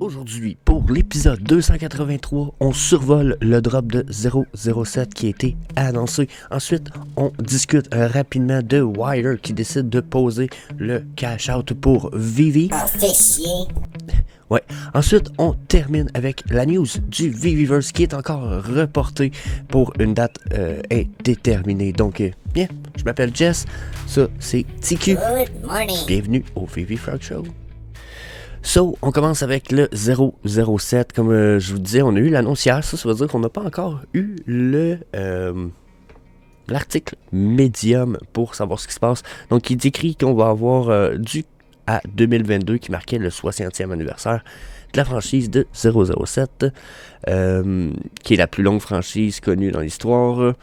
Aujourd'hui, pour l'épisode 283, on survole le drop de 007 qui a été annoncé. Ensuite, on discute rapidement de Wire qui décide de poser le cash-out pour Vivi. Oh, fais chier. Ouais. Ensuite, on termine avec la news du Viviverse qui est encore reportée pour une date indéterminée. Donc, bien, je m'appelle Jess, ça c'est TQ. Good morning. Bienvenue au Vivi Frog Show. So, on commence avec le 007. Comme je vous disais, on a eu l'annonce hier. Ça veut dire qu'on n'a pas encore eu l'article Medium pour savoir ce qui se passe. Donc, il décrit qu'on va avoir du à 2022 qui marquait le 60e anniversaire de la franchise de 007, qui est la plus longue franchise connue dans l'histoire.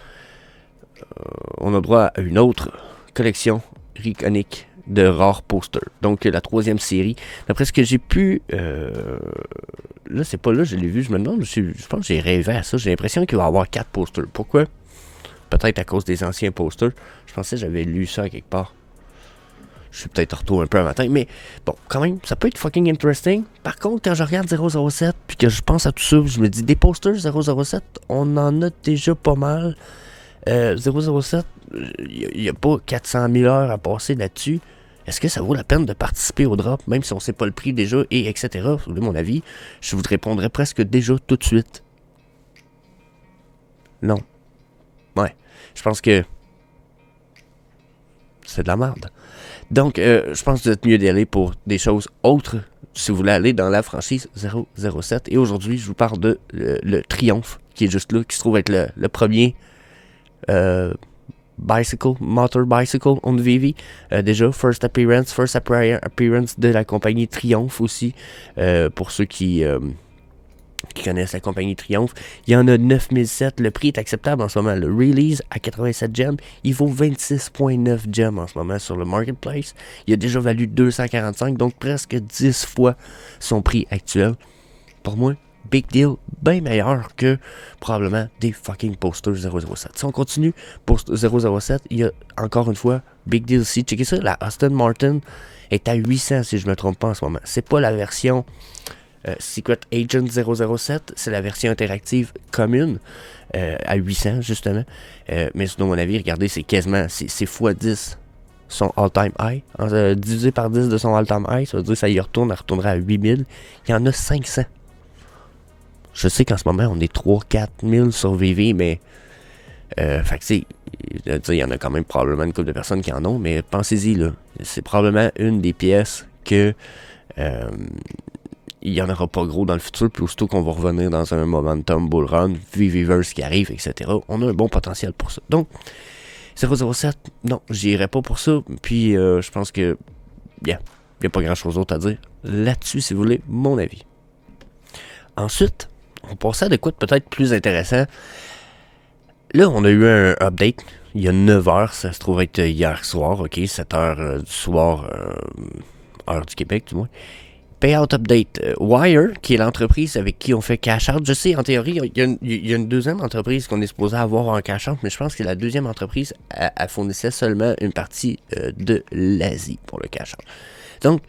On a droit à une autre collection iconique de rares posters. Donc, la troisième série. D'après ce que j'ai pu... là, c'est pas là, je l'ai vu. Je me demande, je pense que j'ai rêvé à ça. J'ai l'impression qu'il va y avoir 4 posters. Pourquoi? Peut-être à cause des anciens posters. Je pensais que j'avais lu ça quelque part. Je suis peut-être retour un peu un matin. Mais bon, quand même, ça peut être fucking interesting. Par contre, quand je regarde 007, puis que je pense à tout ça, je me dis, des posters 007, on en a déjà pas mal. 007, il n'y a pas 400 000 heures à passer là-dessus. Est-ce que ça vaut la peine de participer au drop, même si on ne sait pas le prix déjà, et etc. De mon avis, je vous répondrais presque déjà tout de suite. Non. Ouais. Je pense que c'est de la merde. Donc, je pense que vous êtes mieux d'y aller pour des choses autres, si vous voulez aller dans la franchise 007. Et aujourd'hui, je vous parle de le Triomphe, qui est juste là, qui se trouve être le premier... motor bicycle on Vivi. Déjà, first appearance de la compagnie Triomphe aussi. Pour ceux qui connaissent la compagnie Triomphe. Il y en a 9007. Le prix est acceptable en ce moment. Le release à 87 gemmes, il vaut 26,9 gemmes en ce moment sur le marketplace. Il a déjà valu 245, donc presque 10 fois son prix actuel. Pour moi, big deal, bien meilleur que probablement des fucking posters 007. Si on continue pour 007, il y a encore une fois, big deal aussi. Checkez ça, la Aston Martin est à 800 si je me trompe pas en ce moment. C'est pas la version Secret Agent 007, c'est la version interactive commune à 800 justement. Mais selon mon avis, regardez, c'est quasiment, c'est x10 son all-time high. Divisé par 10 de son all-time high, ça veut dire que ça y retourne, elle retournera à 8000. Il y en a 500. Je sais qu'en ce moment, on est 3-4 000 sur VV, mais... fait que il y en a quand même probablement une couple de personnes qui en ont, mais pensez-y, là. C'est probablement une des pièces que... il n'y en aura pas gros dans le futur, puis aussitôt qu'on va revenir dans un momentum bull run, Viviverse qui arrive, etc. On a un bon potentiel pour ça. Donc, 007, non, j'irai pas pour ça, puis je pense que... il n'y a pas grand-chose d'autre à dire là-dessus, si vous voulez, mon avis. Ensuite... on passait à de quoi de peut-être plus intéressant. Là, on a eu un update. Il y a 9 heures. Ça se trouve être hier soir. OK, 7 heures du soir. Heure du Québec, du moins. Payout update. Wire, qui est l'entreprise avec qui on fait cash out. Je sais, en théorie, il y a une deuxième entreprise qu'on est supposé avoir en cash out. Mais je pense que la deuxième entreprise, elle fournissait seulement une partie de l'Asie pour le cash out. Donc,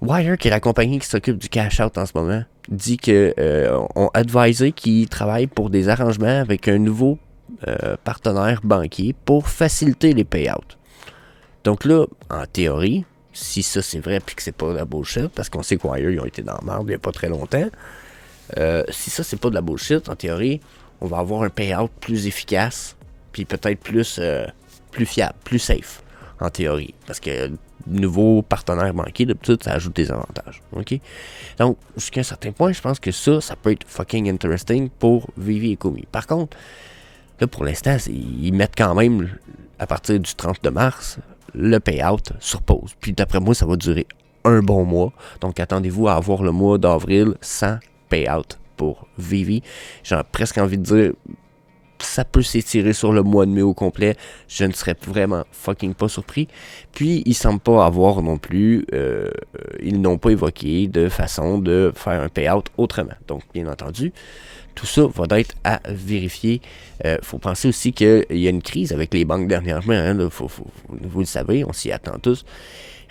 Wire, qui est la compagnie qui s'occupe du cash-out en ce moment, dit que on advisé qu'ils travaillent pour des arrangements avec un nouveau partenaire banquier pour faciliter les payouts. Donc là, en théorie, si ça c'est vrai puis que c'est pas de la bullshit, parce qu'on sait que Wire, ils ont été dans la merde il y a pas très longtemps, si ça c'est pas de la bullshit, en théorie, on va avoir un payout plus efficace puis peut-être plus fiable, plus safe, en théorie. Parce que nouveau partenaire banquier, d'habitude, ça ajoute des avantages. OK? Donc, jusqu'à un certain point, je pense que ça peut être fucking interesting pour Vivi et Komi. Par contre, là, pour l'instant, ils mettent quand même, à partir du 30 de mars, le payout sur pause. Puis d'après moi, ça va durer un bon mois. Donc, attendez-vous à avoir le mois d'avril sans payout pour Vivi. J'ai presque envie de dire... ça peut s'étirer sur le mois de mai au complet. Je ne serais vraiment fucking pas surpris. Puis, ils ne semblent pas avoir non plus... ils n'ont pas évoqué de façon de faire un payout autrement. Donc, bien entendu, tout ça va être à vérifier. Faut penser aussi qu'il y a une crise avec les banques dernièrement. Hein, là, vous le savez, on s'y attend tous.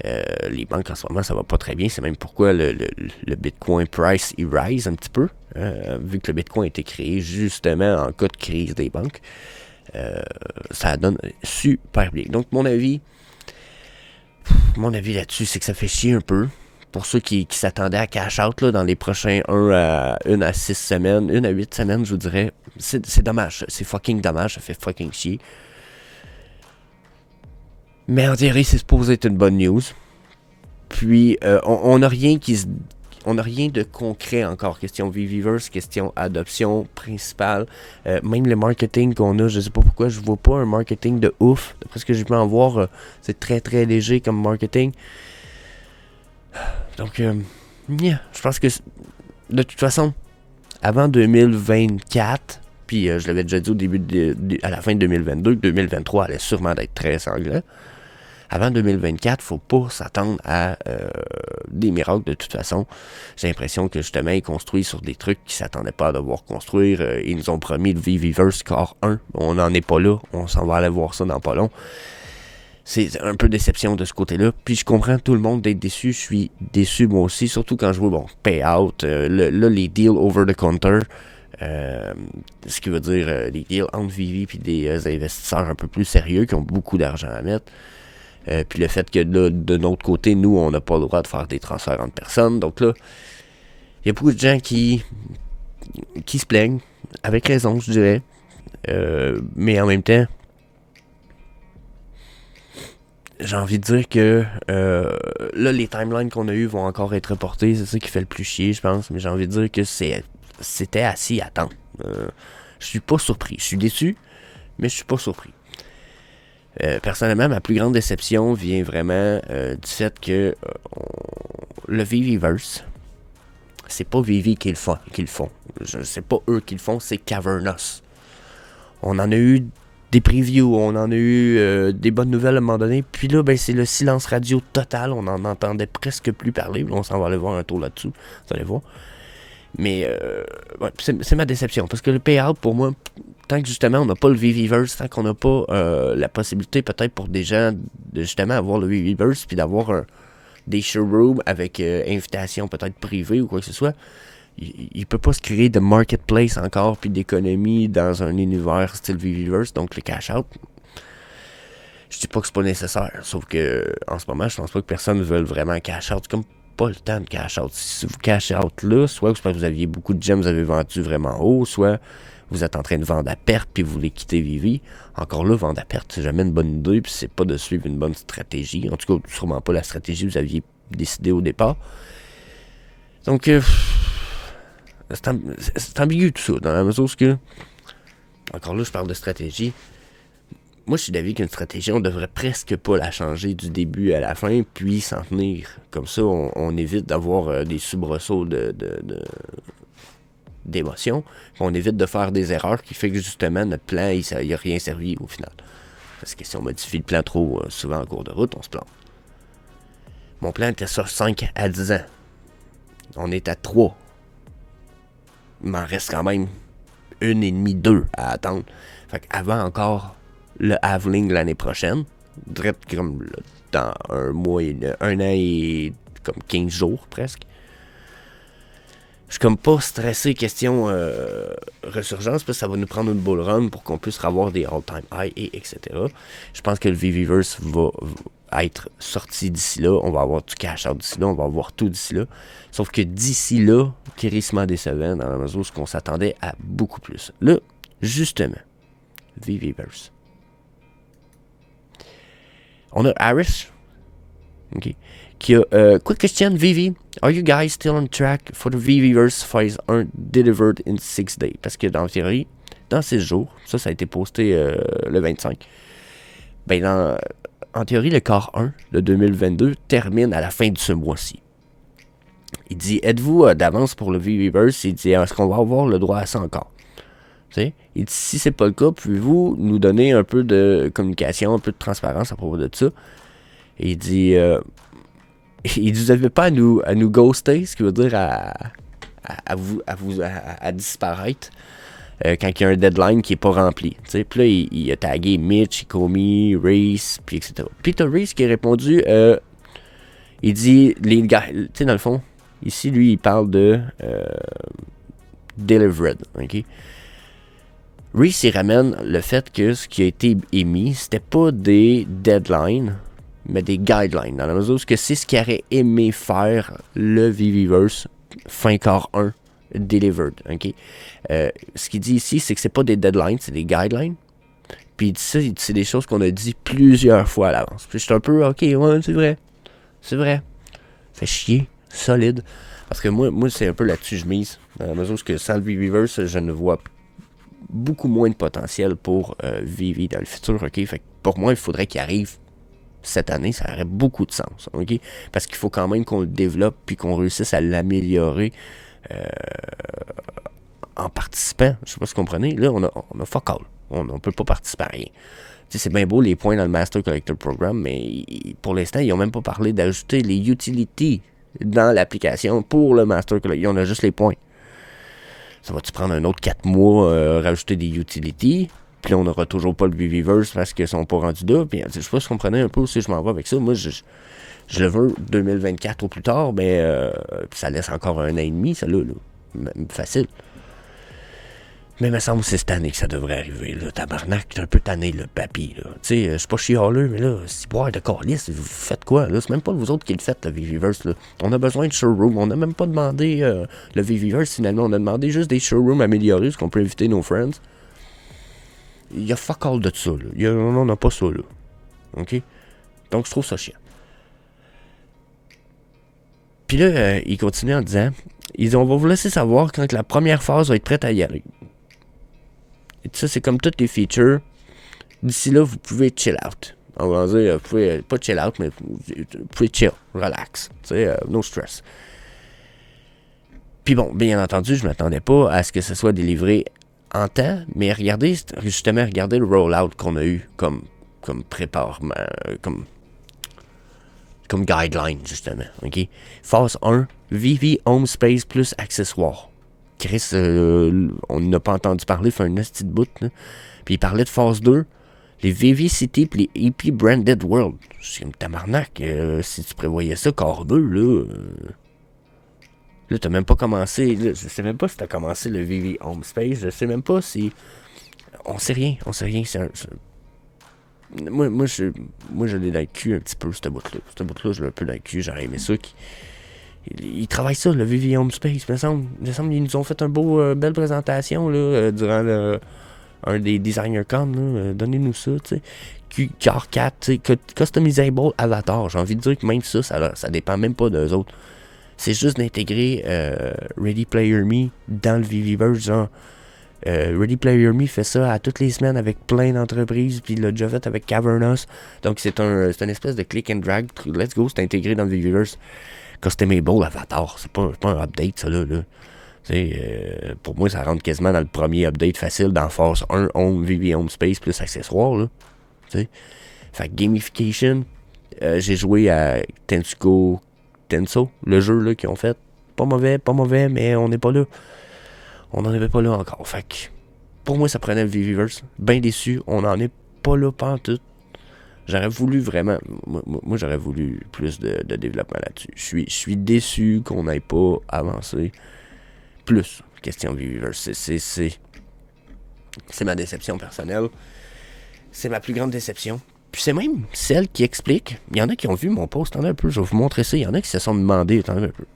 Les banques en ce moment, ça va pas très bien. C'est même pourquoi le Bitcoin price, il rise un petit peu. Vu que le Bitcoin a été créé justement en cas de crise des banques. Ça donne super bien. Donc, mon avis là-dessus, c'est que ça fait chier un peu. Pour ceux qui s'attendaient à cash out là, dans les prochains 1 à 6 semaines, 1 à 8 semaines, je vous dirais, c'est dommage. C'est fucking dommage. Ça fait fucking chier. Mais en théorie, c'est supposé être une bonne news. Puis, on n'a rien on n'a rien de concret encore. Question Viviverse, question adoption principale. Même le marketing qu'on a, je sais pas pourquoi, je vois pas un marketing de ouf. D'après ce que je peux en voir, c'est très très léger comme marketing. Donc, je pense que de toute façon, avant 2024, puis je l'avais déjà dit au début, à la fin de 2022, 2023 allait sûrement être très sanglant. Avant 2024, faut pas s'attendre à des miracles de toute façon. J'ai l'impression que justement, ils construisent sur des trucs qu'ils s'attendaient pas à devoir construire. Ils nous ont promis le Viviverse Core 1. On n'en est pas là. On s'en va aller voir ça dans pas long. C'est un peu déception de ce côté-là. Puis je comprends tout le monde d'être déçu. Je suis déçu moi aussi. Surtout quand je vois, payout. Là, les deals over the counter. Ce qui veut dire les deals entre Vivi et des investisseurs un peu plus sérieux qui ont beaucoup d'argent à mettre. Puis le fait que là, de notre côté, nous, on n'a pas le droit de faire des transferts entre personnes. Donc là, il y a beaucoup de gens qui se plaignent, avec raison, je dirais. Mais en même temps, j'ai envie de dire que là, les timelines qu'on a eues vont encore être reportées. C'est ça qui fait le plus chier, je pense. Mais j'ai envie de dire que c'était assis à temps. Je suis pas surpris. Je suis déçu, mais je suis pas surpris. Personnellement, ma plus grande déception vient vraiment du fait que le Viviverse, c'est pas Vivi qui le font. C'est pas eux qui le font, c'est Cavernous. On en a eu des previews, on en a eu des bonnes nouvelles à un moment donné. Puis là, c'est le silence radio total. On en entendait presque plus parler. On s'en va aller voir un tour là-dessous. Vous allez voir. Mais c'est ma déception. Parce que le payout, pour moi, tant que justement on n'a pas le Viviverse, tant qu'on n'a pas la possibilité peut-être pour des gens de justement avoir le Viviverse, puis d'avoir des showrooms avec invitation peut-être privée ou quoi que ce soit, il peut pas se créer de marketplace encore, puis d'économie dans un univers style Viviverse, donc le cash-out. Je dis pas que c'est pas nécessaire, sauf que en ce moment, je pense pas que personne ne veut vraiment cash-out. C'est comme pas le temps de cash-out. Si vous cash-out là, soit parce que vous aviez beaucoup de gems, vous avez vendu vraiment haut, soit vous êtes en train de vendre à perte puis vous voulez quitter Vivi. Encore là, vendre à perte, c'est jamais une bonne idée, puis c'est pas de suivre une bonne stratégie. En tout cas, sûrement pas la stratégie que vous aviez décidé au départ. Donc, c'est ambigu tout ça, dans la mesure où, encore là, je parle de stratégie. Moi, je suis d'avis qu'une stratégie, on devrait presque pas la changer du début à la fin, puis s'en tenir. Comme ça, on évite d'avoir des soubresauts d'émotions. On évite de faire des erreurs qui fait que justement, notre plan, il n'a rien servi au final. Parce que si on modifie le plan trop souvent en cours de route, on se plante. Mon plan était sur 5 à 10 ans. On est à 3. Il m'en reste quand même 1,5, 2 à attendre. Fait qu'avant encore le halving l'année prochaine, direct comme là, dans un mois, 1 an et comme 15 jours presque. Je suis comme pas stressé question ressurgence, parce que ça va nous prendre une bull run pour qu'on puisse avoir des all-time high et etc. Je pense que le Viviverse va être sorti d'ici là, on va avoir du cash out d'ici là, on va avoir tout d'ici là. Sauf que d'ici là, crissement décevant dans la mesure où on s'attendait à beaucoup plus. Là, justement, Viviverse. On a Harris, ok, qui a quick question, Vivi. Are you guys still on track for the Viviverse Phase 1 delivered in 6 days? Parce que dans la théorie, dans 6 jours, ça a été posté le 25. En théorie, le quart 1 de 2022 termine à la fin de ce mois-ci. Il dit, êtes-vous d'avance pour le Viviverse? Il dit, est-ce qu'on va avoir le droit à ça encore? Il dit, si c'est pas le cas, pouvez-vous nous donner un peu de communication, un peu de transparence à propos de ça? Et il dit, vous n'avez pas à nous ghoster, ce qui veut dire à disparaître quand il y a un deadline qui n'est pas rempli. Puis là, il a tagué Mitch, Comey, Reese, puis etc. Puis t'as Reese qui a répondu, Il dit, les gars, tu sais, dans le fond, ici, lui, il parle de Delivered, ok? Reese, il ramène le fait que ce qui a été émis, c'était pas des deadlines, mais des guidelines, dans la mesure où c'est ce qu'il aurait aimé faire le Viviverse fin quart 1 Delivered, ok? Ce qu'il dit ici, c'est que c'est pas des deadlines, c'est des guidelines. Puis il dit ça, c'est des choses qu'on a dit plusieurs fois à l'avance. Puis je suis un peu, ok, ouais, c'est vrai. Fait chier, solide. Parce que moi c'est un peu là-dessus que je mise. Dans la mesure où sans le Viviverse, je ne vois beaucoup moins de potentiel pour Vivi dans le futur, ok? Fait que pour moi, il faudrait qu'il arrive cette année, ça aurait beaucoup de sens, ok? Parce qu'il faut quand même qu'on le développe puis qu'on réussisse à l'améliorer en participant. Je sais pas si vous comprenez. Là, on a fuck all. On peut pas participer à rien. T'sais, c'est bien beau les points dans le Master Collector Program, mais pour l'instant, ils ont même pas parlé d'ajouter les utilities dans l'application pour le Master Collector. On a juste les points. Ça va-tu prendre un autre 4 mois rajouter des utilities? Puis on n'aura toujours pas le Viviverse parce qu'ils sont pas rendus là. Puis, je sais pas si vous comprenez un peu aussi, je m'en vais avec ça. Moi, je le veux 2024 ou plus tard, mais ça laisse encore 1 an et demi, ça là. Facile. Mais il me semble que c'est cette année que ça devrait arriver, là. Tabarnak, t'es un peu tanné, le papy, là. Tu sais, je suis pas chialeux, mais là, si boire de calice, vous faites quoi, là? C'est même pas vous autres qui le faites, le Viviverse, là. On a besoin de showroom. On n'a même pas demandé le Viviverse, finalement. On a demandé juste des showrooms améliorés, parce qu'on peut inviter nos friends. Il y a fuck all de ça, là. On n'a pas ça, là. OK? Donc, je trouve ça chiant. Puis là, il continue en disant, on va vous laisser savoir quand la première phase va être prête à y aller. Et ça, c'est comme toutes les features. D'ici là, vous pouvez chill out. On va dire, vous pouvez pas chill out, mais vous pouvez chill, relax. Tu sais, no stress. Puis bon, bien entendu, je m'attendais pas à ce que ce soit délivré en temps, mais regardez le rollout qu'on a eu comme préparement, comme guideline, justement. OK? Phase 1, Vivi Home Space plus accessoires. Chris, on n'a pas entendu parler, fait un petit bout. Là. Puis il parlait de phase 2, les VV City et les EP Branded World. C'est comme tabarnak. Si tu prévoyais ça, quart 2, là. Là, t'as même pas commencé. Là, je sais même pas si t'as commencé le VV Home Space. Je sais même pas si. On sait rien. Moi, je l'ai dans le cul un petit peu, cette bout-là. Cette bout-là, je l'ai un peu dans le cul. J'aurais aimé ça. Ils travaillent ça, le VV Home Space. Il me semble qu'ils nous ont fait une belle présentation là, durant un des Designer Con. Donnez-nous ça, tu sais. QR4, tu sais, Customizable Avatar. J'ai envie de dire que même ça dépend même pas d'eux autres. C'est juste d'intégrer Ready Player Me dans le Viviverse. Genre, Ready Player Me fait ça à toutes les semaines avec plein d'entreprises. Puis il l'a déjà fait avec Cavernous. Donc c'est une espèce de click and drag. Let's go, c'est intégré dans le Viviverse. Customizable Avatar, c'est pas un update, ça là. Pour moi, ça rentre quasiment dans le premier update facile dans Phase 1, Home, VV Home Space plus accessoires, là. T'sais. Fait que gamification, j'ai joué à Tenso, le jeu là qu'ils ont fait. Pas mauvais, mais on n'est pas là. On n'en avait pas là encore. Fait que, pour moi, ça prenait le Viviverse. Ben déçu, on n'en est pas là pantoute. J'aurais voulu vraiment. Moi, j'aurais voulu plus de développement là-dessus. Je suis déçu qu'on n'aille pas avancé plus. Question Viviverse. C'est ma déception personnelle. C'est ma plus grande déception. Puis c'est même celle qui explique. Il y en a qui ont vu mon post. Attendez un peu, je vais vous montrer ça. Il y en a qui se sont demandé. Attendez un peu.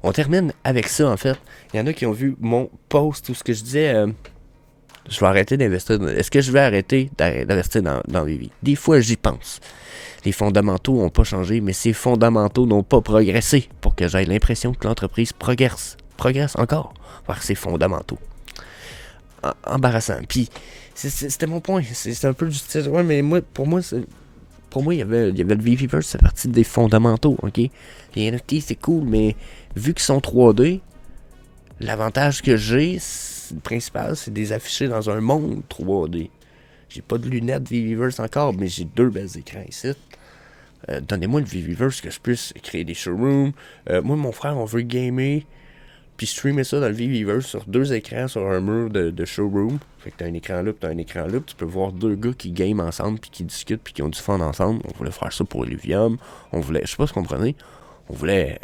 On termine avec ça, en fait. Il y en a qui ont vu mon post où ce que je disais. Je vais arrêter d'investir. Est-ce que je vais arrêter d'investir dans Vivi? Des fois, j'y pense. Les fondamentaux n'ont pas changé, mais ces fondamentaux n'ont pas progressé pour que j'aie l'impression que l'entreprise progresse encore vers ses fondamentaux. Embarrassant. Puis, c'était mon point. C'est un peu du style. Ouais, mais pour moi, il y avait le Viviverse, c'est partie des fondamentaux, ok? Les NFT, c'est cool, mais vu qu'ils sont 3D, l'avantage que j'ai, le principal, c'est de les afficher dans un monde 3D. J'ai pas de lunettes Viviverse encore, mais j'ai 2 belles écrans ici. Donnez-moi le Viviverse que je puisse créer des showrooms. Moi, mon frère, on veut gamer puis streamer ça dans le Vviverse sur 2 écrans sur un mur de showroom. Fait que t'as un écran là, puis t'as un écran là, puis tu peux voir 2 gars qui game ensemble, puis qui discutent, puis qui ont du fun ensemble. On voulait faire ça pour Illuvium. On voulait, je sais pas si vous comprenez, on voulait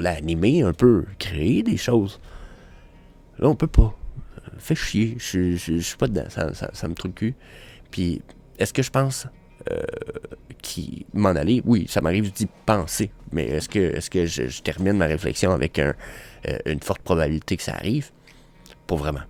animer un peu, créer des choses. Là, on peut pas. Fait chier. Je suis pas dedans. Ça me trouve le cul. Puis, est-ce que je pense qu'il m'en aller? Oui, ça m'arrive d'y penser. Mais est-ce que je termine ma réflexion avec une forte probabilité que ça arrive? Pas vraiment.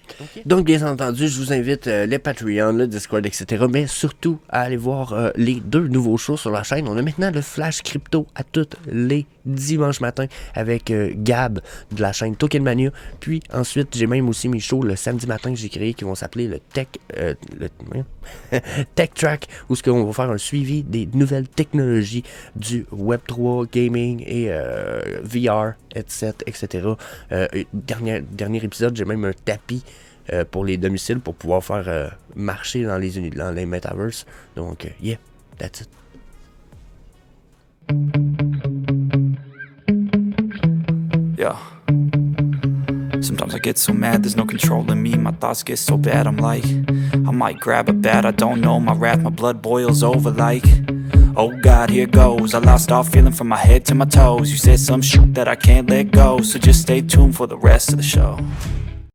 Okay. Donc, bien entendu, je vous invite les Patreons, le Discord, etc. Mais surtout à aller voir les 2 nouveaux shows sur la chaîne. On a maintenant le Flash Crypto à tous les dimanches matins avec Gab de la chaîne Tokenmania. Puis ensuite, j'ai même aussi mes shows le samedi matin que j'ai créé qui vont s'appeler le Tech Track, où on va faire un suivi des nouvelles technologies du Web3, gaming et VR, etc. Dernier épisode, j'ai même un tapis pour les domiciles pour pouvoir faire marcher dans les metaverses. Donc, yeah, that's it. Yeah. Sometimes I get so mad, there's no controlling me. My thoughts get so bad, I'm like, I might grab a bat, I don't know. My wrath, my blood boils over like, oh God, here goes. I lost all feeling from my head to my toes. You said some shit that I can't let go, so just stay tuned for the rest of the show.